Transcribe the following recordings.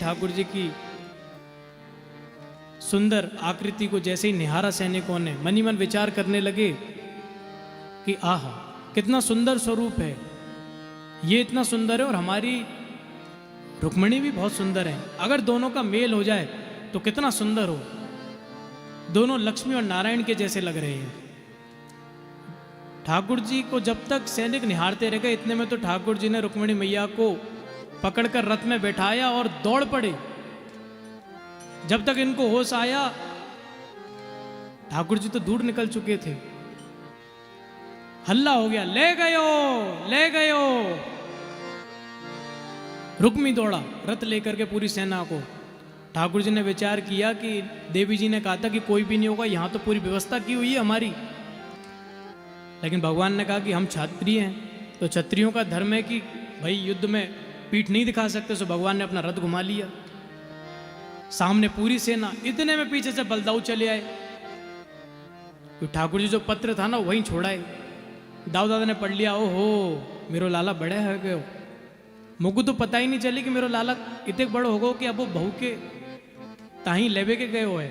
ठाकुर जी की सुंदर आकृति को जैसे ही निहारा सैनिकों ने मन ही मन विचार करने लगे कि आहा कितना सुंदर स्वरूप है, ये इतना सुंदर है और हमारी रुक्मिणी भी बहुत सुंदर है। अगर दोनों का मेल हो जाए तो कितना सुंदर हो। दोनों लक्ष्मी और नारायण के जैसे लग रहे हैं। ठाकुर जी को जब तक सैनिक निहारते रह गए, इतने में तो ठाकुर जी ने रुक्मिणी मैया को पकड़कर रथ में बैठाया और दौड़ पड़े। जब तक इनको होश आया ठाकुर जी तो दूर निकल चुके थे। हल्ला हो गया, ले गयो ले गयो। रुक्मी दौड़ा रथ लेकर के पूरी सेना को। ठाकुर जी ने विचार किया कि देवी जी ने कहा था कि कोई भी नहीं होगा, यहां तो पूरी व्यवस्था की हुई है हमारी। लेकिन भगवान ने कहा कि हम क्षत्रिय हैं, तो क्षत्रियों का धर्म है कि भाई युद्ध में पीठ नहीं दिखा सकते। सो भगवान ने अपना रथ घुमा लिया, सामने पूरी सेना। इतने में पीछे से बलदाऊ चले आए। तो ठाकुर जी जो पत्र था ना वहीं छोड़ाए। दाऊ दादा ने पढ़ लिया, ओहो मेरो लाला बड़े है गयो। मुझको तो पता ही नहीं चली कि मेरो लाला इतने बड़ो हो गो कि अब वो बहू के ताही लेवे के गए है।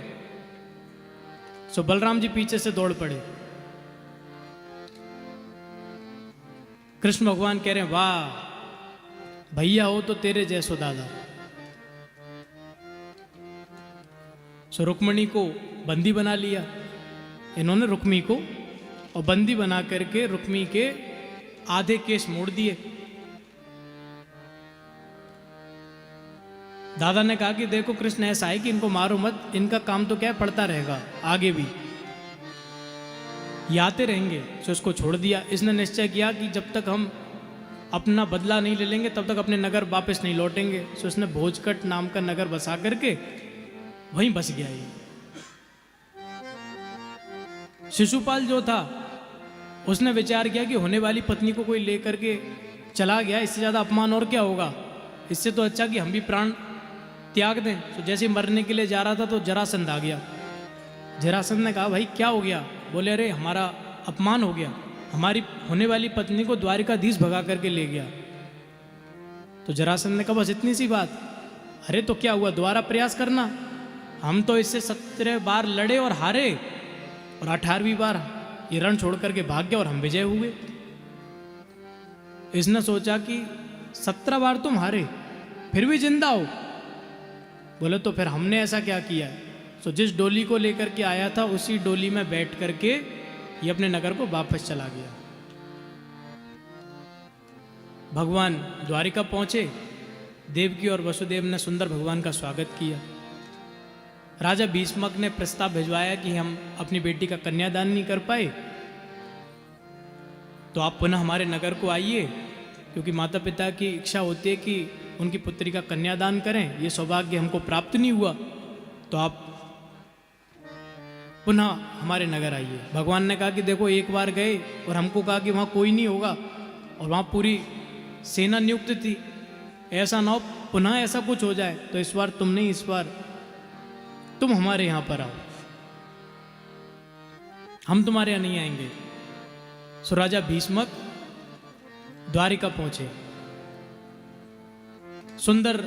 सो बलराम जी पीछे से दौड़ पड़े। कृष्ण भगवान कह रहे हैं, वाह भैया हो तो तेरे जैसो दादा। सो रुक्मिणी को बंदी बना लिया इन्होंने, रुक्मी को, और बंदी बना करके रुक्मी के आधे केस मोड़ दिए। दादा ने कहा कि देखो कृष्ण ऐसा है कि इनको मारो मत, इनका काम तो क्या है पड़ता रहेगा आगे भी, ये आते रहेंगे। सो उसको छोड़ दिया। इसने निश्चय किया कि जब तक हम अपना बदला नहीं ले लेंगे तब तक अपने नगर वापस नहीं लौटेंगे। सो उसने भोजकट नाम का नगर बसा करके वहीं बस गया। ये शिशुपाल जो था उसने विचार किया कि होने वाली पत्नी को कोई लेकर के चला गया, इससे ज्यादा अपमान और क्या होगा। इससे तो अच्छा कि हम भी प्राण त्याग दें। तो जैसे मरने के लिए जा रहा था तो जरासंध आ गया। जरासंध ने कहा, भाई क्या हो गया? बोले, अरे हमारा अपमान हो गया, हमारी होने वाली पत्नी को द्वारिकाधीश भगा करके ले गया। तो जरासंध ने कहा, बस इतनी सी बात? अरे तो क्या हुआ, दोबारा प्रयास करना। हम तो इससे 17 बार लड़े और हारे, और 18वीं बार ये रण छोड़ करके भाग गया और हम विजय हुए। इसने सोचा कि 17 बार तुम हारे फिर भी जिंदा हो। बोले, तो फिर हमने ऐसा क्या किया है? तो जिस डोली को लेकर के आया था उसी डोली में बैठ करके ये अपने नगर को वापस चला गया। भगवान द्वारिका पहुंचे। देवकी और वसुदेव ने सुंदर भगवान का स्वागत किया। राजा भीष्मक ने प्रस्ताव भिजवाया कि हम अपनी बेटी का कन्यादान नहीं कर पाए, तो आप पुनः हमारे नगर को आइए, क्योंकि माता पिता की इच्छा होती है कि उनकी पुत्री का कन्यादान करें। ये सौभाग्य हमको प्राप्त नहीं हुआ, तो आप पुनः हमारे नगर आइए। भगवान ने कहा कि देखो, एक बार गए और हमको कहा कि वहाँ कोई नहीं होगा, और वहाँ पूरी सेना नियुक्त थी। ऐसा ना हो पुनः ऐसा कुछ हो जाए, तो इस बार तुम नहीं, इस बार तुम हमारे यहाँ पर आओ, हम तुम्हारे यहाँ नहीं आएंगे। सो राजा भीष्मक द्वारिका पहुंचे। सुंदर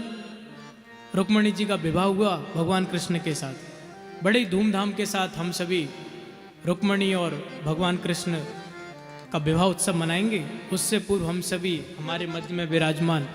रुक्मिणी जी का विवाह हुआ भगवान कृष्ण के साथ। बड़े धूमधाम के साथ हम सभी रुक्मिणी और भगवान कृष्ण का विवाह उत्सव मनाएंगे। उससे पूर्व हम सभी हमारे मध्य में विराजमान